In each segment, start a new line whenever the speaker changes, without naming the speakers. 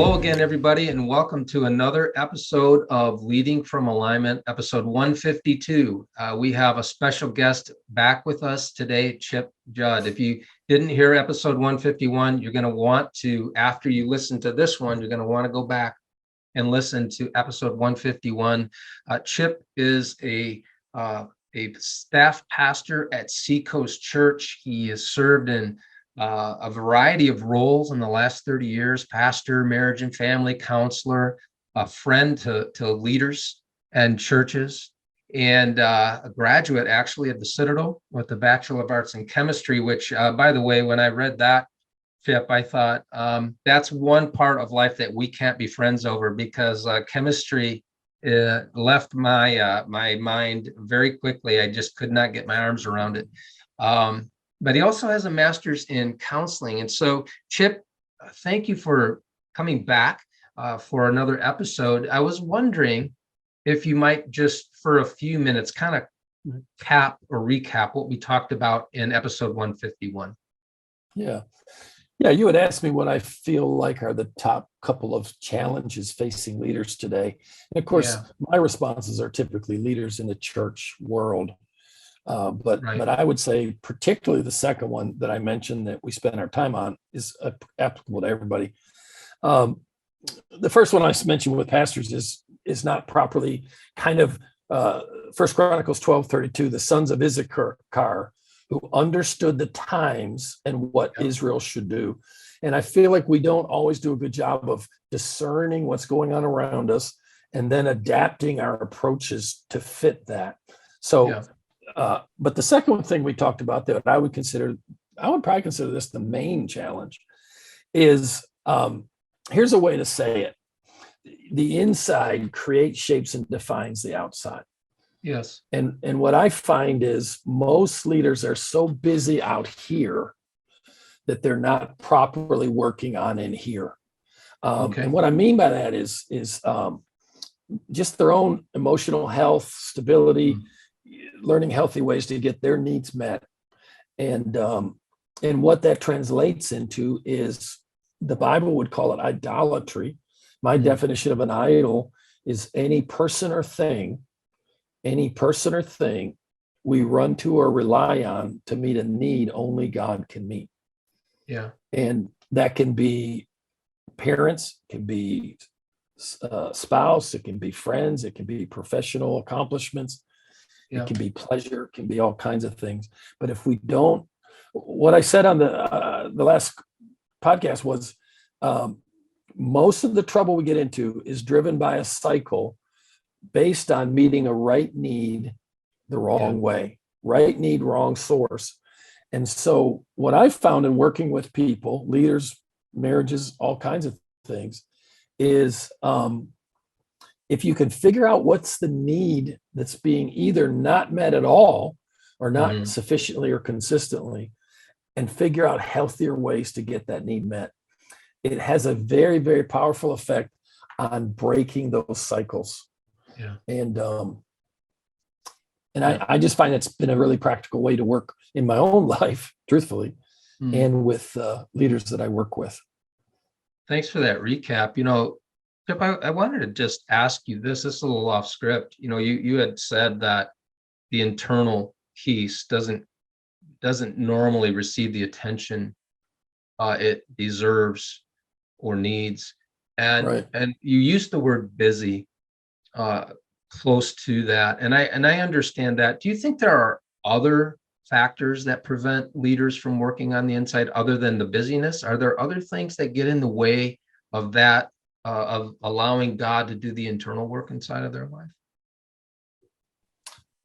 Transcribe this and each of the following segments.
Hello again, everybody, and welcome to another episode of Leading from Alignment, episode 152. We have a special guest back with us today, Chip Judd. If you didn't hear episode 151, you're going to want to, after you listen to this one, you're going to want to go back and listen to episode 151. Chip is a staff pastor at Seacoast Church. He has served in a variety of roles in the last 30 years: pastor, marriage and family counselor, a friend to leaders and churches, and a graduate actually of the Citadel with the Bachelor of Arts in Chemistry, which, by the way, when I read that, Chip, I thought that's one part of life that we can't be friends over, because chemistry left my my mind very quickly. I just could not get my arms around it. But he also has a master's in counseling. And so, Chip, thank you for coming back for another episode. I was wondering if you might just, for a few minutes, kind of recap what we talked about in episode 151.
Yeah, you had asked me what I feel like are the top couple of challenges facing leaders today. And of course, my responses are typically leaders in the church world. But I would say particularly the second one that I mentioned that we spend our time on is applicable to everybody. The first one I mentioned with pastors is not properly kind of First Chronicles 12:32, the sons of Issachar who understood the times and what Israel should do. And I feel like we don't always do a good job of discerning what's going on around us and then adapting our approaches to fit that. So but the second thing we talked about that I would probably consider this the main challenge is, here's a way to say it. The inside creates, shapes, and defines the outside.
Yes.
And what I find is most leaders are so busy out here that they're not properly working on in here. And what I mean by that is just their own emotional health, stability, learning healthy ways to get their needs met. And what that translates into is, the Bible would call it idolatry. My definition of an idol is any person or thing we run to or rely on to meet a need only God can meet.
Yeah.
And that can be parents, it can be spouse, it can be friends, it can be professional accomplishments. It can be pleasure, it can be all kinds of things. But if we don't, what I said on the last podcast was, most of the trouble we get into is driven by a cycle based on meeting a right need the wrong way, right need, wrong source. And so what I've found in working with people, leaders, marriages, all kinds of things, is if you can figure out what's the need that's being either not met at all or not sufficiently or consistently, and figure out healthier ways to get that need met, it has a very, very powerful effect on breaking those cycles.
Yeah.
And I just find it's been a really practical way to work in my own life, truthfully, and with leaders that I work with.
Thanks for that recap. Chip, I wanted to just ask you this. This is a little off script. You had said that the internal piece doesn't normally receive the attention it deserves or needs, and you used the word busy close to that, and I understand that. Do you think there are other factors that prevent leaders from working on the inside other than the busyness? Are there other things that get in the way of that? Of allowing God to do the internal work inside of their life?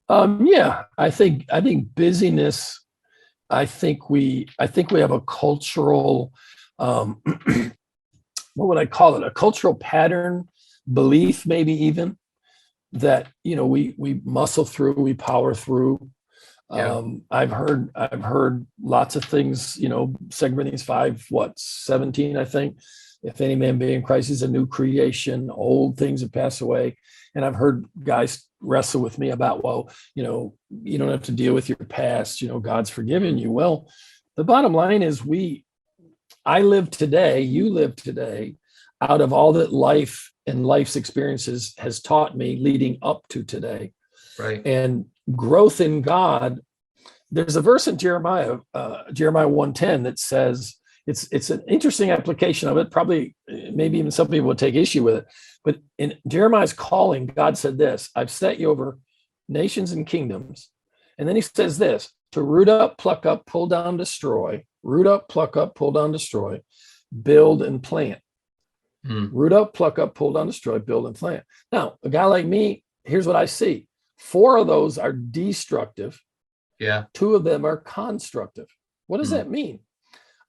I think busyness. I think we have a cultural, what would I call it? A cultural pattern, belief, maybe even, that we muscle through, we power through. I've heard lots of things. 2 Corinthians 5:17, I think. If any man be in Christ, he's a new creation. Old things have passed away. And I've heard guys wrestle with me about, you don't have to deal with your past. God's forgiven you. Well, the bottom line is I live today, you live today out of all that life and life's experiences has taught me leading up to today.
Right.
And growth in God. There's a verse in Jeremiah 1:10 that says, it's an interesting application of it. Probably, maybe even some people would take issue with it. But in Jeremiah's calling, God said this: I've set you over nations and kingdoms. And then he says this: to root up, pluck up, pull down, destroy. Root up, pluck up, pull down, destroy. Build and plant. Root up, pluck up, pull down, destroy, build and plant. Now, a guy like me, here's what I see. 4 of those are destructive.
Yeah.
2 of them are constructive. What does that mean?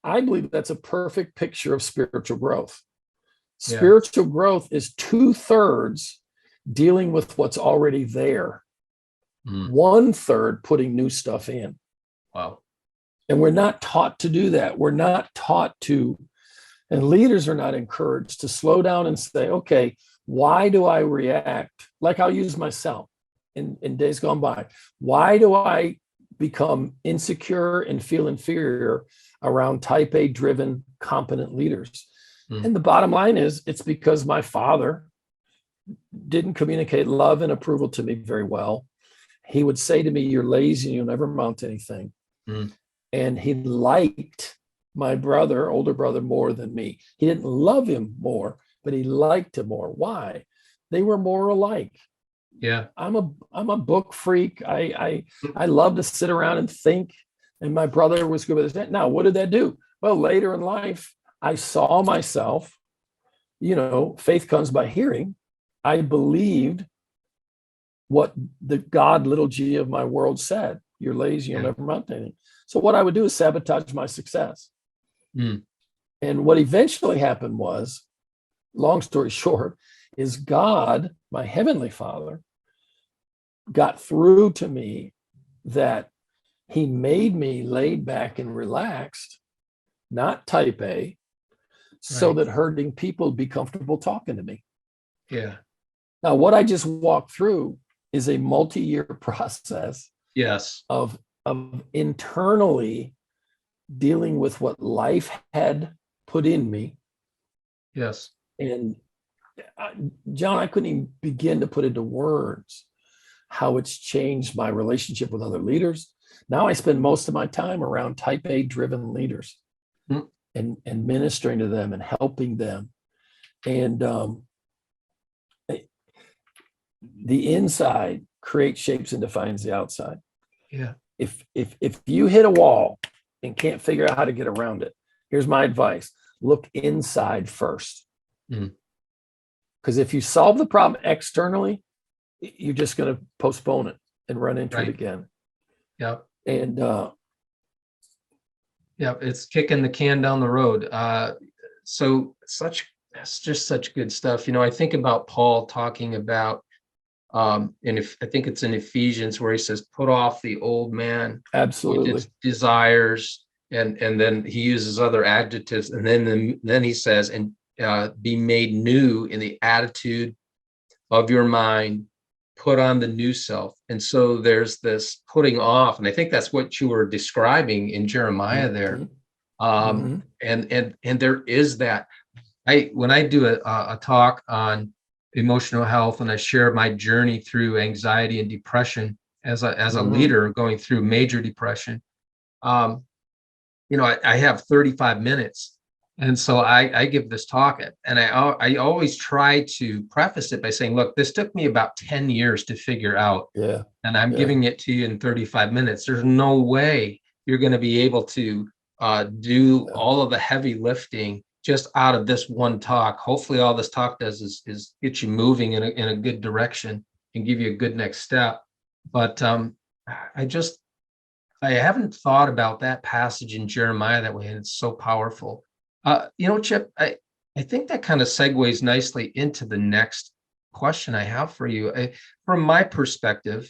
I believe that's a perfect picture of spiritual growth. Spiritual growth is 2/3 dealing with what's already there. 1/3 putting new stuff in.
Wow.
And we're not taught to do that. We're not taught to, and leaders are not encouraged to slow down and say, okay, why do I react? Like I'll use myself in days gone by. Why do I become insecure and feel inferior around type A driven, competent leaders? And the bottom line is, it's because my father didn't communicate love and approval to me very well. He would say to me, you're lazy and you'll never amount to anything. And he liked my brother, older brother, more than me. He didn't love him more, but he liked him more. Why? They were more alike.
Yeah.
I'm a book freak. I love to sit around and think. And my brother was good with that. Now, what did that do? Well, later in life, I saw myself, faith comes by hearing. I believed what the God, little g of my world said. You're lazy, you'll never amount to anything. So what I would do is sabotage my success. And what eventually happened was, long story short, is God, my heavenly Father, got through to me that he made me laid back and relaxed, not type A, so that hurting people would be comfortable talking to me.
Yeah.
Now, what I just walked through is a multi-year process.
Yes.
Of internally dealing with what life had put in me.
Yes.
And John, I couldn't even begin to put into words how it's changed my relationship with other leaders. Now I spend most of my time around type A driven leaders and ministering to them and helping them. And the inside creates, shapes, and defines the outside.
Yeah.
If you hit a wall and can't figure out how to get around it, here's my advice: look inside first. Because if you solve the problem externally, you're just going to postpone it and run into it again.
Yep.
And
it's kicking the can down the road. That's just such good stuff. I think about Paul talking about, and if I think it's in Ephesians where he says, put off the old man,
absolutely,
with its desires, and then he uses other adjectives, and then he says, and be made new in the attitude of your mind, put on the new self. And so there's this putting off, and I think that's what you were describing in Jeremiah there. And there is that. When I do a talk on emotional health, and I share my journey through anxiety and depression as a leader going through major depression, I have 35 minutes. And so I give this talk, and I always try to preface it by saying, look, this took me about 10 years to figure out.
Yeah.
And I'm giving it to you in 35 minutes. There's no way you're going to be able to do all of the heavy lifting just out of this one talk. Hopefully all this talk does is get you moving in a good direction and give you a good next step. But I haven't thought about that passage in Jeremiah that way, and it's so powerful. Chip, I think that kind of segues nicely into the next question I have for you. From my perspective,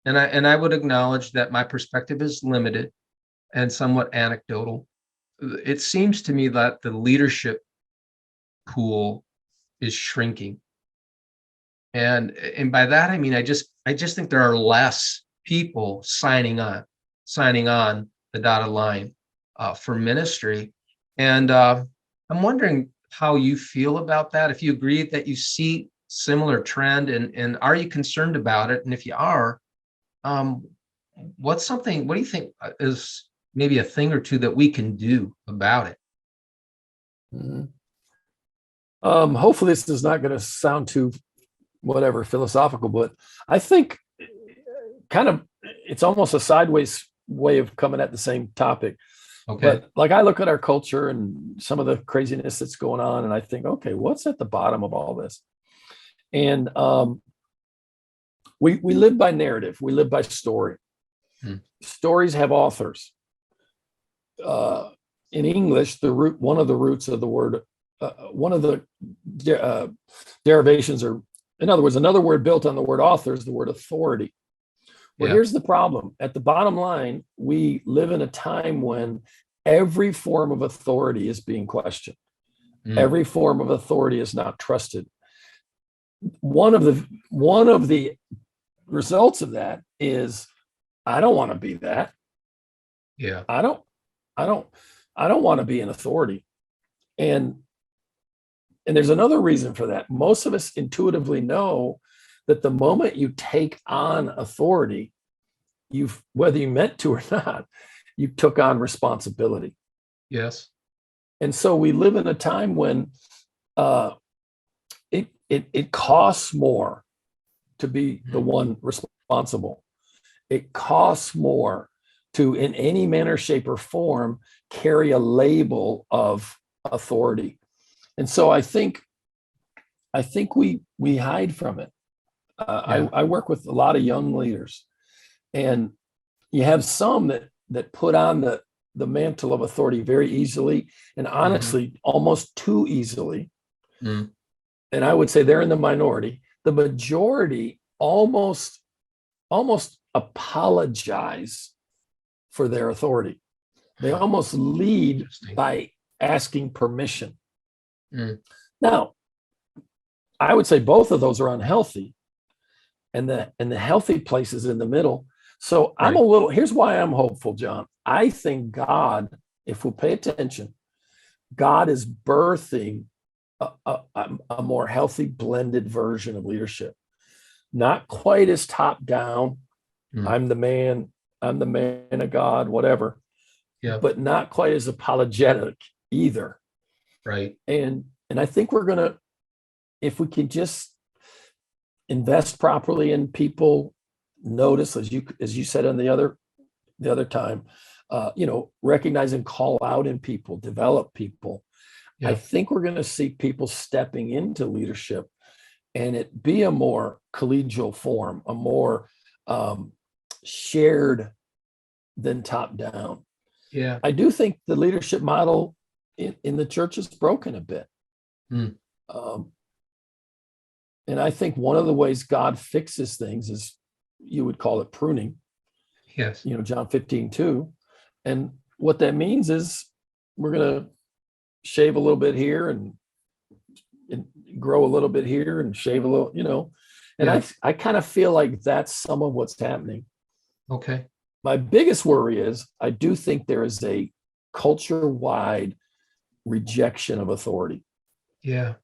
and I would acknowledge that my perspective is limited and somewhat anecdotal. It seems to me that the leadership pool is shrinking. And by that, I mean, I just think there are less people signing on the dotted line for ministry. And I'm wondering, how you feel about that, if you agree that you see similar trend, and are you concerned about it? And if you are, um, what do you think is maybe a thing or two that we can do about it?
Mhm. Hopefully this is not going to sound too whatever philosophical, but I think kind of it's almost a sideways way of coming at the same topic.
Okay.
But like I look at our culture and some of the craziness that's going on, and I think, okay, what's at the bottom of all this? And we live by narrative, we live by story.
Hmm.
Stories have authors. In English, one of the roots of the word, one of the derivations, or in other words, another word built on the word author is the word authority. Well,
Yeah.
here's the problem. At the bottom line, we live in a time when every form of authority is being questioned.
Mm.
Every form of authority is not trusted. One of the results of that is I don't want to be that.
Yeah.
I don't I don't I don't want to be an authority. And there's another reason for that. Most of us intuitively know that the moment you take on authority, you've, whether you meant to or not, you took on responsibility.
Yes.
And so we live in a time when it costs more to be the one responsible. It costs more to, in any manner, shape, or form, carry a label of authority. And so I think we hide from it.
Yeah.
I work with a lot of young leaders, and you have some that put on the mantle of authority very easily, and honestly, almost too easily.
Mm.
And I would say they're in the minority. The majority almost apologize for their authority. They almost lead by asking permission.
Mm.
Now, I would say both of those are unhealthy, and the healthy place is in the middle. So I'm
Right.
a little, here's why I'm hopeful, John. I think God, if we pay attention, God is birthing a more healthy blended version of leadership. Not quite as top down.
Mm.
I'm the man of God, whatever,
Yeah.
but not quite as apologetic either.
Right.
And I think we're gonna, if we can just invest properly in people, notice, as you said on the other time, recognize and call out in people, develop people. I
Yeah.
think we're going to see people stepping into leadership, and it be a more collegial form, a more shared than top down.
Yeah.
I do think the leadership model in the church is broken a bit.
Mm.
Um, and I think one of the ways God fixes things is, you would call it pruning,
Yes.
John 15:2. And what that means is we're going to shave a little bit here and grow a little bit here and shave a little. And
Yeah.
I kind of feel like that's some of what's happening.
Okay.
My biggest worry is I do think there is a culture-wide rejection of authority.
Yeah.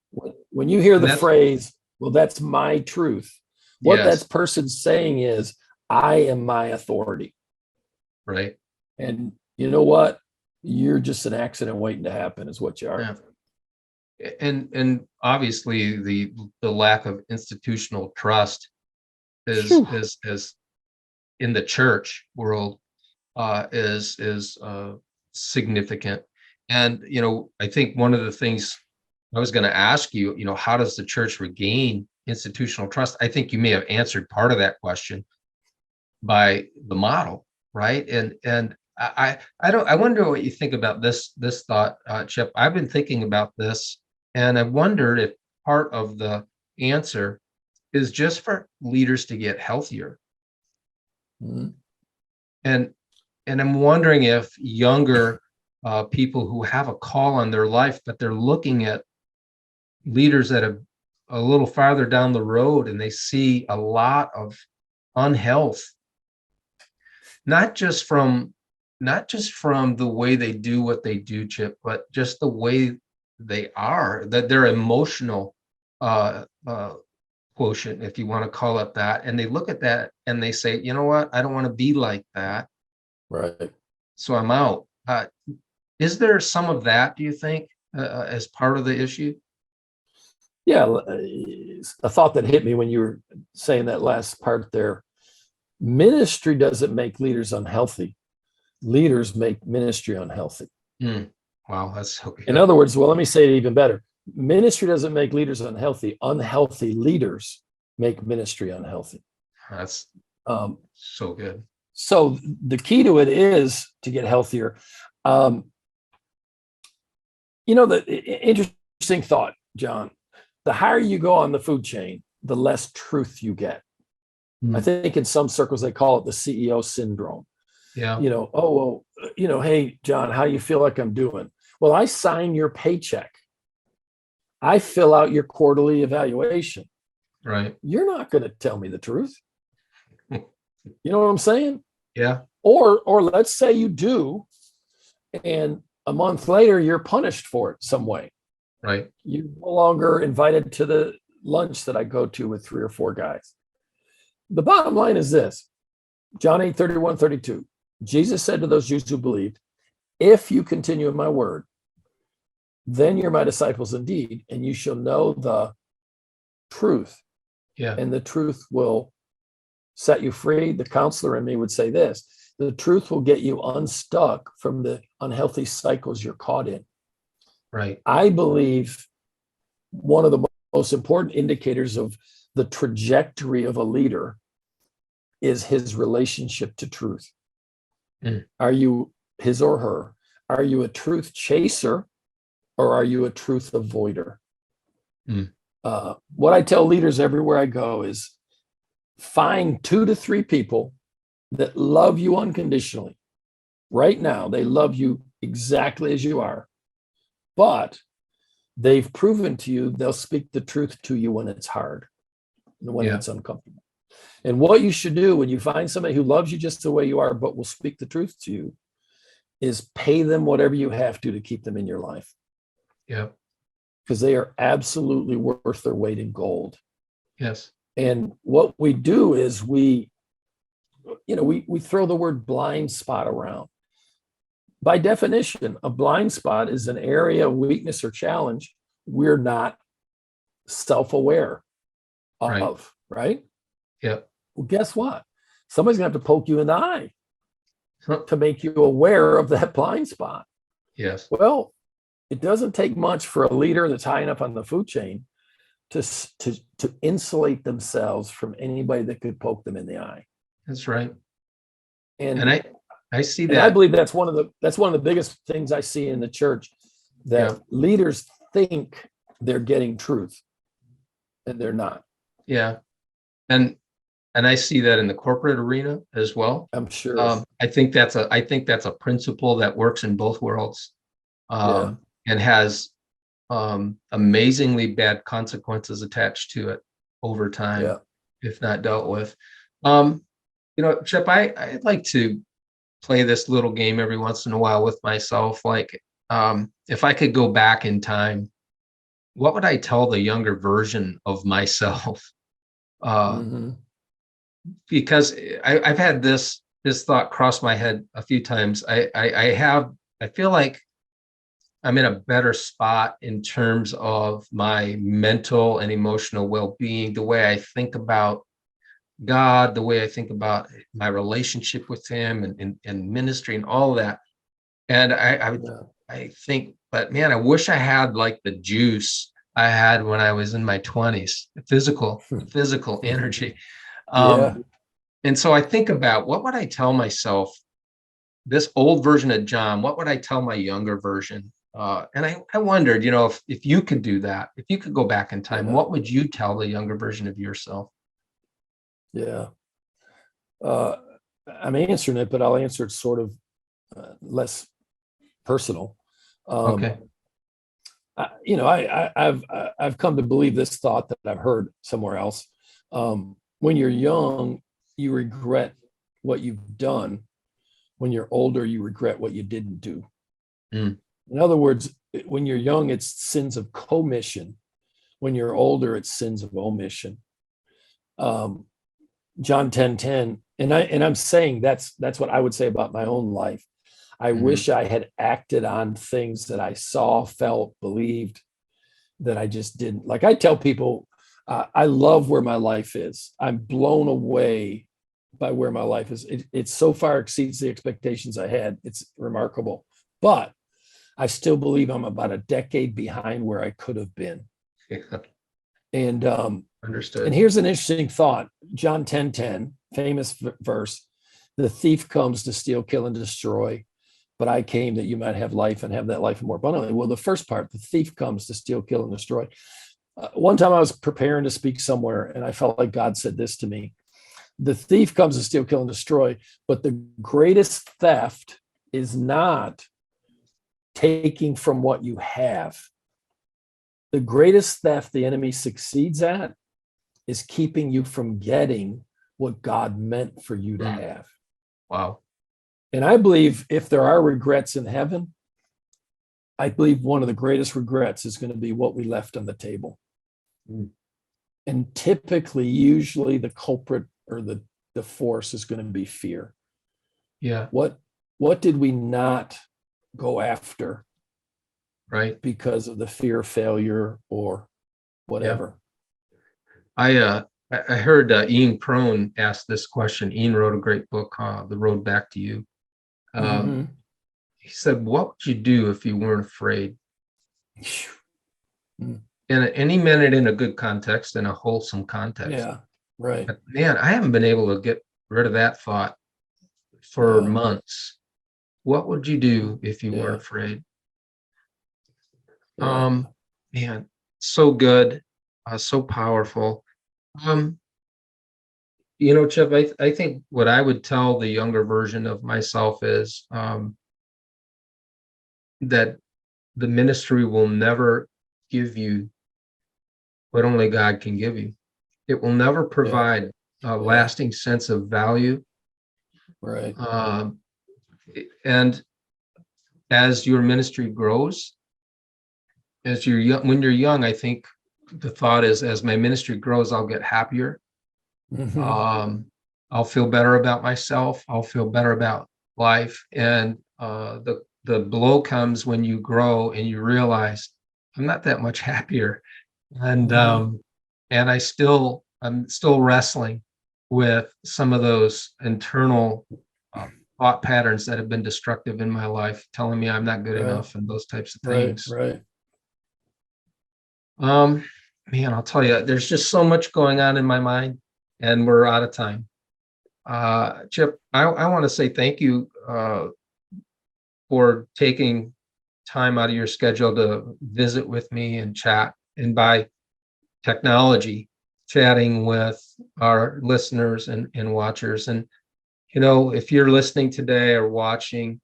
When you hear
And
the
that's
phrase, well, that's my truth, what
yes.
that person's saying is, I am my authority.
Right.
And you know what? You're just an accident waiting to happen, is what you are.
Yeah. And obviously the lack of institutional trust
Phew.
is in the church world is significant. And I think one of the things I was going to ask you, how does the church regain institutional trust? I think you may have answered part of that question by the model, right? And I wonder what you think about this thought, Chip. I've been thinking about this, and I wondered if part of the answer is just for leaders to get healthier.
Mhm.
And I'm wondering if younger people who have a call on their life, but they're looking at leaders that have a little farther down the road, and they see a lot of unhealth, not just from the way they do what they do, Chip, but just the way they are, that their emotional quotient, if you want to call it that, and they look at that and they say, you know what, I don't want to be like that,
Right.
so I'm out. Is there some of that, do you think, as part of the issue?
Yeah. A thought that hit me when you were saying that last part there. Ministry doesn't make leaders unhealthy. Leaders make ministry unhealthy.
Mm. Wow, that's so good.
In other words, well, let me say it even better. Ministry doesn't make leaders unhealthy. Unhealthy leaders make ministry unhealthy.
That's so good.
So the key to it is to get healthier. The interesting thought, John, the higher you go on the food chain, the less truth you get. I think in some circles, they call it the CEO syndrome.
Yeah.
Oh, well, hey, John, how you feel like I'm doing? Well, I sign your paycheck. I fill out your quarterly evaluation.
Right.
You're not going to tell me the truth. You know what I'm saying?
Yeah.
Or let's say you do, and a month later, you're punished for it some way.
Right.
You're no longer invited to the lunch that I go to with 3 or 4 guys. The bottom line is this: John 8:31-32. Jesus said to those Jews who believed, if you continue in my word, then you're my disciples indeed, and you shall know the truth.
Yeah.
And the truth will set you free. The counselor in me would say this: the truth will get you unstuck from the unhealthy cycles you're caught in.
Right.
I believe one of the most important indicators of the trajectory of a leader is his relationship to truth. Are you his or her? Are you a truth chaser or are you a truth avoider? What I tell leaders everywhere I go is find 2 to 3 people that love you unconditionally. Right now, they love you exactly as you are, but they've proven to you they'll speak the truth to you when it's hard, when it's uncomfortable. And what you should do when you find somebody who loves you just the way you are, but will speak the truth to you, is pay them whatever you have to keep them in your life.
Yeah.
Because they are absolutely worth their weight in gold.
Yes.
And what we do is we throw the word blind spot around. By definition, a blind spot is an area of weakness or challenge we're not self-aware of, right?
Yeah.
Well, guess what? Somebody's going to have to poke you in the eye to make you aware of that blind spot.
Yes.
Well, it doesn't take much for a leader that's high enough on the food chain to insulate themselves from anybody that could poke them in the eye.
That's right.
And
I see
that.
And
I believe that's one of the biggest things I see in the church, that leaders think they're getting truth and they're not.
Yeah. And I see that in the corporate arena as well.
I'm sure.
I think that's a principle that works in both worlds, and has amazingly bad consequences attached to it over time, if not dealt with. Chip, I'd like to play this little game every once in a while with myself. Like, if I could go back in time, what would I tell the younger version of myself? Because I've had this thought cross my head a few times. I feel like I'm in a better spot in terms of my mental and emotional well-being, the way I think about God, the way I think about my relationship with him and ministry and all of that. And I think, but man, I wish I had like the juice I had when I was in my 20s, physical energy. And so I think about, what would I tell myself, this old version of John, what would I tell my younger version? And I wondered, if you could do that, if you could go back in time, what would you tell the younger version of yourself?
Yeah. I'm answering it, but I'll answer it sort of less personal.
Okay.
I've come to believe this thought that I've heard somewhere else. When you're young, you regret what you've done. When you're older, you regret what you didn't do. In other words, when you're young, it's sins of commission. When you're older, it's sins of omission. John 10:10, and I'm saying that's what I would say about my own life. I wish I had acted on things that I saw, felt, believed that I just didn't. Like I tell people, I love where my life is. I'm blown away by where my life is. It so far exceeds the expectations I had. It's remarkable, but I still believe I'm about a decade behind where I could have been.
Yeah.
And
Understood.
And here's an interesting thought. John 10:10, famous verse: "The thief comes to steal, kill, and destroy, but I came that you might have life and have that life more abundantly." Well, the first part, the thief comes to steal, kill, and destroy. One time I was preparing to speak somewhere, and I felt like God said this to me: "The thief comes to steal, kill, and destroy, but the greatest theft is not taking from what you have. The greatest theft the enemy succeeds at is keeping you from getting what God meant for you to have."
Wow.
And I believe if there are regrets in heaven, I believe one of the greatest regrets is going to be what we left on the table. And typically, usually the culprit or the force is going to be fear.
Yeah.
What did we not go after?
Right.
Because of the fear of failure or whatever.
Yeah. I heard Ian Crone ask this question. Ian wrote a great book, The Road Back to You. He said, "What would you do if you weren't afraid?" And he meant it in a good context, in a wholesome context.
Yeah, right.
But man, I haven't been able to get rid of that thought for months. What would you do if you weren't afraid? Man, so good, so powerful. Chip, I think what I would tell the younger version of myself is that the ministry will never give you what only God can give you. It will never provide a lasting sense of value.
Right.
And as your ministry grows, as you're young, when you're young, I think the thought is, as my ministry grows, I'll get happier. I'll feel better about myself. I'll feel better about life. And the blow comes when you grow and you realize I'm not that much happier. And I'm still wrestling with some of those internal thought patterns that have been destructive in my life, telling me I'm not good enough and those types of things.
Right.
Man, I'll tell you, there's just so much going on in my mind, and we're out of time. Chip, I want to say thank you for taking time out of your schedule to visit with me and chat, and by technology, chatting with our listeners and watchers. And, if you're listening today or watching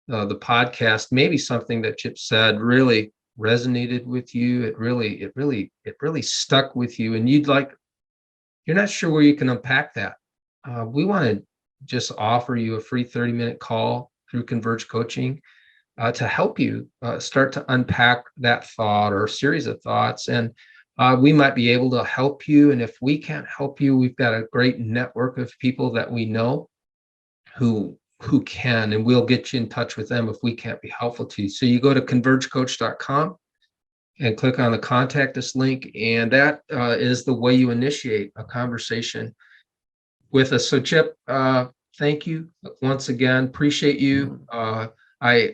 the podcast, maybe something that Chip said really resonated with you. It really stuck with you, and you're not sure where you can unpack that. We want to just offer you a free 30-minute call through Converge Coaching to help you start to unpack that thought or series of thoughts. And we might be able to help you. And if we can't help you, we've got a great network of people that we know who can, and we'll get you in touch with them if we can't be helpful to you. So you go to convergecoach.com and click on the contact us link, and that is the way you initiate a conversation with us. So Chip, thank you once again. Appreciate you. I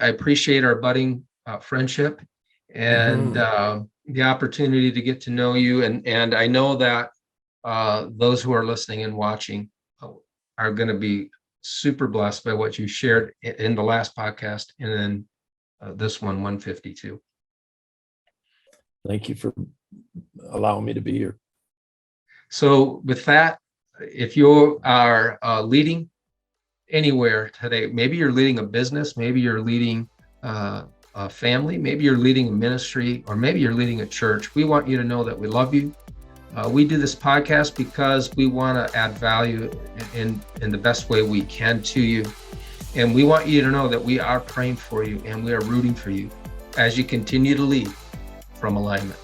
appreciate our budding friendship and the opportunity to get to know you. And I know that those who are listening and watching are going to be super blessed by what you shared in the last podcast and then this one, 152.
Thank you for allowing me to be here.
So with that, if you are leading anywhere today, maybe you're leading a business, maybe you're leading a family, maybe you're leading a ministry, or maybe you're leading a church, we want you to know that we love you. We do this podcast because we want to add value in the best way we can to you. And we want you to know that we are praying for you and we are rooting for you. as you continue to lead from alignment.